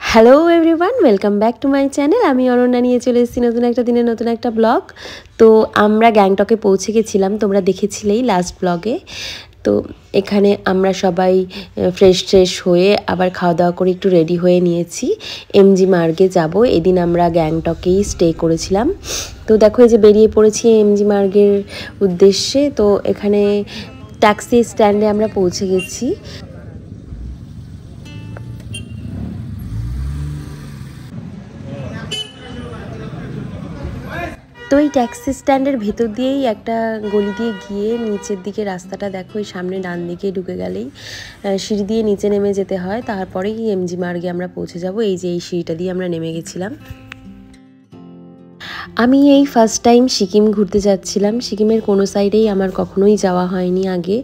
Hello everyone, welcome back to my channel. আমি অরণ্যা নিয়ে চলে এসেছি নতুন একটা দিনে নতুন একটা ব্লগ। তো আমরা গ্যাংটকে পৌঁছে গেছিলাম, তোমরা দেখেছিলেই লাস্ট ব্লগে। তো এখানে আমরা সবাই ফ্রেশ হয়ে আবার খাওয়া দাওয়া করে একটু রেডি হয়ে নিয়েছি। এমজি মার্গে যাব। এদিন আমরা গ্যাংটকেই স্টে করেছিলাম। তো দেখো এই যে বেরিয়ে পড়েছি এমজি মার্গের উদ্দেশ্যে। তো এখানে ট্যাক্সি স্ট্যান্ডে আমরা পৌঁছে গেছি। তো এই ট্যাক্সি স্ট্যান্ডের ভেতর দিয়েই একটা গলি দিয়ে গিয়ে নিচের দিকে রাস্তাটা দেখো, এই সামনে ডান দিকে ঢুকে গেলেই সিঁড়ি দিয়ে নিচে নেমে যেতে হয়। তারপরেই এমজি মার্গে আমরা পৌঁছে যাব। এই যে এই সিঁড়িটা দিয়ে আমরা নেমে গেছিলাম। আমি এই ফার্স্ট টাইম সিকিম ঘুরতে যাচ্ছিলাম। সিকিমের কোনো সাইডেই আমার কখনোই যাওয়া হয়নি আগে।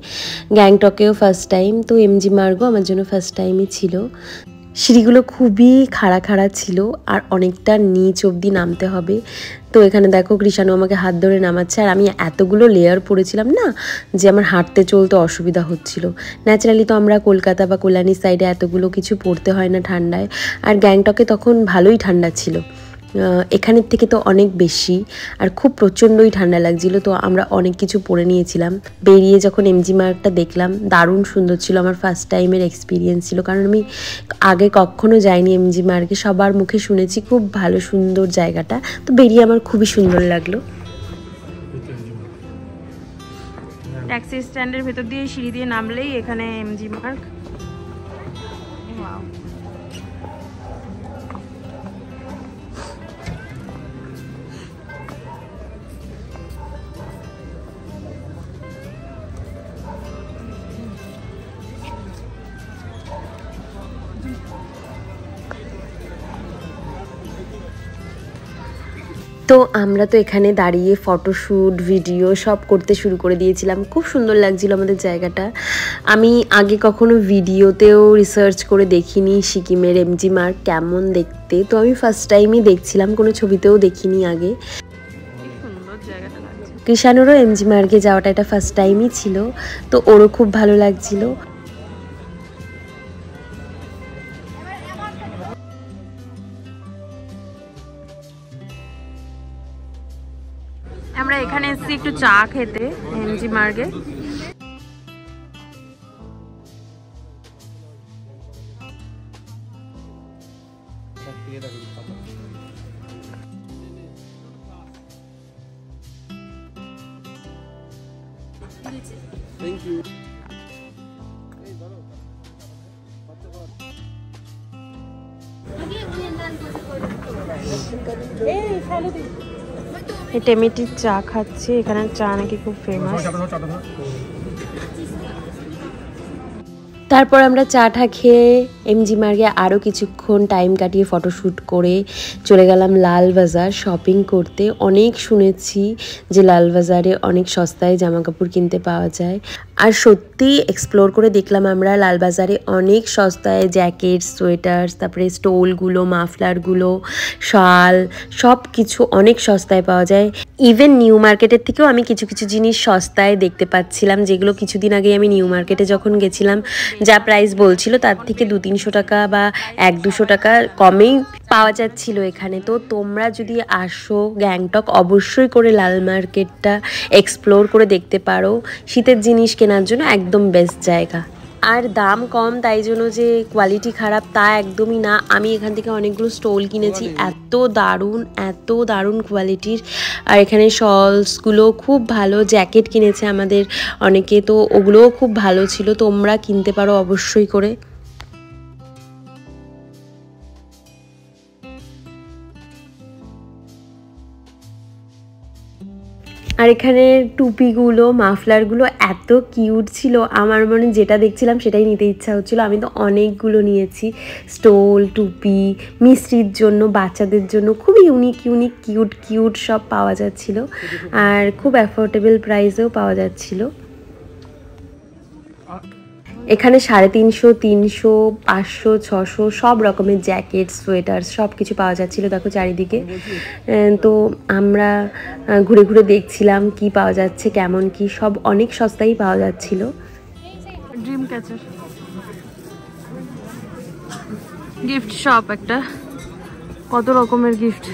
গ্যাংটকেও ফার্স্ট টাইম, তো এমজি মার্গও আমার জন্য ফার্স্ট টাইমই ছিল। সিঁড়িগুলো খুবই খাড়া ছিল আর অনেকটা নিচ অবধি নামতে হবে। তো এখানে দেখো কৃষাণু আমাকে হাত ধরে নামাচ্ছে, আর আমি এতগুলো লেয়ার পরেছিলাম না যে আমার হাঁটতে চলতে অসুবিধা হচ্ছিল। ন্যাচারালি তো আমরা কলকাতা বা কল্যাণী সাইডে এতগুলো কিছু পরতে হয় না ঠান্ডায়, আর গ্যাংটকে তখন ভালোই ঠান্ডা ছিল, এখানের থেকে তো অনেক বেশি, আর খুব প্রচণ্ডই ঠান্ডা লাগছিল। তো আমরা অনেক কিছু পরে নিয়েছিলাম। বেরিয়ে যখন এমজি মার্গটা দেখলাম, দারুণ সুন্দর ছিল। আমার ফার্স্ট টাইমের এক্সপিরিয়েন্স ছিল, কারণ আমি আগে কখনো যাইনি এমজি মার্গে। সবার মুখে শুনেছি খুব ভালো সুন্দর জায়গাটা। তো বেরিয়ে আমার খুবই সুন্দর লাগলো। ট্যাক্সি স্ট্যান্ডের ভেতর দিয়ে সিঁড়ি দিয়ে নামলেই এখানে এমজি মার্গ। তো আমরা তো এখানে দাঁড়িয়ে ফটোশ্যুট ভিডিও সব করতে শুরু করে দিয়েছিলাম। খুব সুন্দর লাগছিল আমাদের জায়গাটা। আমি আগে কখনো ভিডিওতেও রিসার্চ করে দেখিনি সিকিমের এমজি মার্গ কেমন দেখতে। তো আমি ফার্স্ট টাইমই দেখছিলাম, কোনো ছবিতেও দেখিনি আগে। কৃষাণুরও এমজি মার্গে যাওয়াটা এটা ফার্স্ট টাইমই ছিল, তো ওরও খুব ভালো লাগছিল। আমরা এখানে এসেছি একটু চা খেতে এমজি মার্গে। Thank you. টেমিটির চা খাচ্ছি, এখানে চা নাকি খুব ফেমাস। তারপর আমরা চাটা খেয়ে এমজি মার্গে আরও কিছুক্ষণ টাইম কাটিয়ে ফটোশ্যুট করে চলে গেলাম লালবাজার শপিং করতে। অনেক শুনেছি যে লালবাজারে অনেক সস্তায় জামা কাপড় কিনতে পাওয়া যায়, আর সত্যি এক্সপ্লোর করে দেখলাম আমরা লালবাজারে অনেক সস্তায় জ্যাকেট, সোয়েটার, তারপরে স্টোলগুলো, মাফলারগুলো, শাল সব কিছু অনেক সস্তায় পাওয়া যায়। ইভেন নিউ মার্কেটের থেকেও আমি কিছু কিছু জিনিস সস্তায় দেখতে পাচ্ছিলাম, যেগুলো কিছুদিন আগে আমি নিউ মার্কেটে যখন গেছিলাম যা প্রাইস বলছিল তার থেকে 200-300 টাকা বা 100-200 টাকা কমেই পাওয়া যাচ্ছিল এখানে। তো তোমরা যদি আসো গ্যাংটক, অবশ্যই করে লাল মার্কেটটা এক্সপ্লোর করে দেখতে পারো। শীতের জিনিস কেনার জন্য একদম বেস্ট জায়গা। আর দাম কম তাই জন্য যে কোয়ালিটি খারাপ তা একদমই না। আমি এখান থেকে অনেকগুলো স্টোল কিনেছি, এত দারুণ কোয়ালিটির। আর এখানে শলসগুলো খুব ভালো, জ্যাকেট কিনেছে আমাদের অনেকে, তো ওগুলোও খুব ভালো ছিল। তোমরা কিনতে পারো অবশ্যই করে। আর এখানে টুপিগুলো, মাফলারগুলো এত কিউট ছিল, আমার মনে যেটা দেখছিলাম সেটাই নিতে ইচ্ছা হচ্ছিল। আমি তো অনেকগুলো নিয়েছি, স্টোল, টুপি, মিস্ত্রির জন্য, বাচ্চাদের জন্য খুবই ইউনিক কিউট সব পাওয়া যাচ্ছিল, আর খুব অ্যাফোর্ডেবল প্রাইসেও পাওয়া যাচ্ছিল। এখানে 350, 300, 500, 600 সব রকমের জ্যাকেট, সোয়েটার সব কিছু পাওয়া যাচ্ছিলো দেখো চারিদিকে। তো আমরা ঘুরে ঘুরে দেখছিলাম কি পাওয়া যাচ্ছে, কেমন কি, সব অনেক সস্তায় পাওয়া যাচ্ছিলো। ড্রিম ক্যাচার গিফট শপ একটা, কত রকমের গিফট।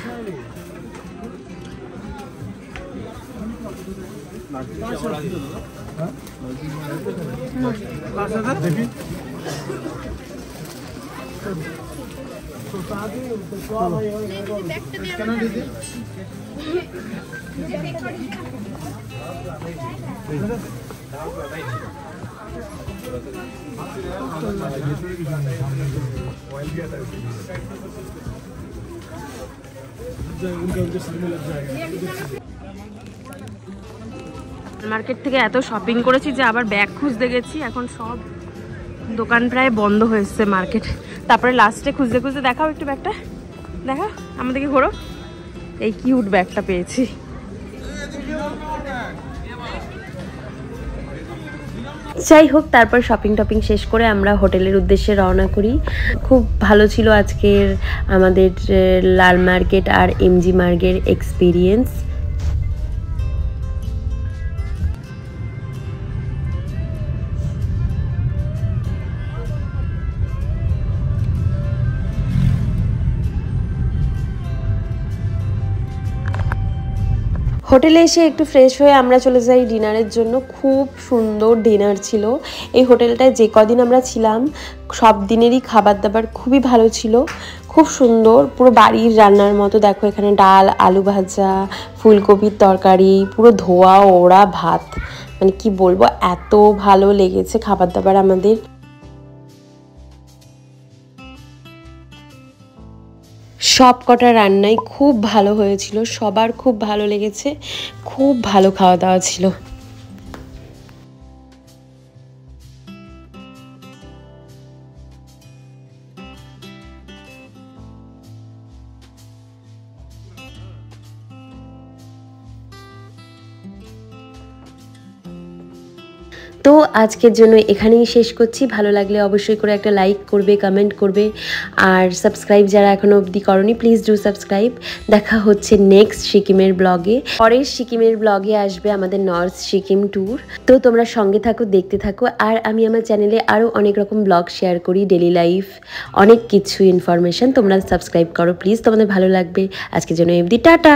মার্কেট থেকে এত শপিং করেছি যে আবার ব্যাগ খুঁজতে গেছি, এখন সব দোকান প্রায় বন্ধ হয়েছে মার্কেট। তারপরে লাস্টে খুঁজতে খুঁজতে দেখাও একটু ব্যাগটা, দেখাও আমাদেরকে, ঘোরো। এই কিউট ব্যাগটা পেয়েছি। যাই হোক, তারপর শপিং টপিং শেষ করে আমরা হোটেলের উদ্দেশ্যে রওনা করি। খুব ভালো ছিল আজকের আমাদের লাল মার্কেট আর এমজি মার্গের এক্সপিরিয়েন্স। হোটেলে এসে একটু ফ্রেশ হয়ে আমরা চলে যাই ডিনারের জন্য। খুব সুন্দর ডিনার ছিল এই হোটেলটায়। যে কদিন আমরা ছিলাম সব দিনেরই খাবার দাবার খুবই ভালো ছিল, খুব সুন্দর, পুরো বাড়ির রান্নার মতো। দেখো এখানে ডাল, আলু ভাজা, ফুলকপির তরকারি, পুরো ধোয়া ওড়া ভাত, মানে কি বলবো, এত ভালো লেগেছে খাবার দাবার আমাদের। সব কটা রান্নাই খুব ভালো হয়েছিল, সবার খুব ভালো লেগেছে, খুব ভালো খাওয়া দাওয়া ছিল। তো আজকের জন্য এখানেই শেষ করছি। ভালো লাগলে অবশ্যই করে একটা লাইক করবে, কমেন্ট করবে, আর সাবস্ক্রাইব যারা এখনও অবধি করনি প্লিজ ডু সাবস্ক্রাইব। দেখা হচ্ছে নেক্সট সিকিমের ব্লগে। পরের সিকিমের ব্লগে আসবে আমাদের নর্থ সিকিম ট্যুর। তো তোমরা সঙ্গে থাকো, দেখতে থাকো। আর আমি আমার চ্যানেলে আরও অনেক রকম ব্লগ শেয়ার করি, ডেলি লাইফ, অনেক কিছু ইনফরমেশন। তোমরা সাবস্ক্রাইব করো প্লিজ, তোমাদের ভালো লাগবে। আজকের জন্য অবধি টাটা।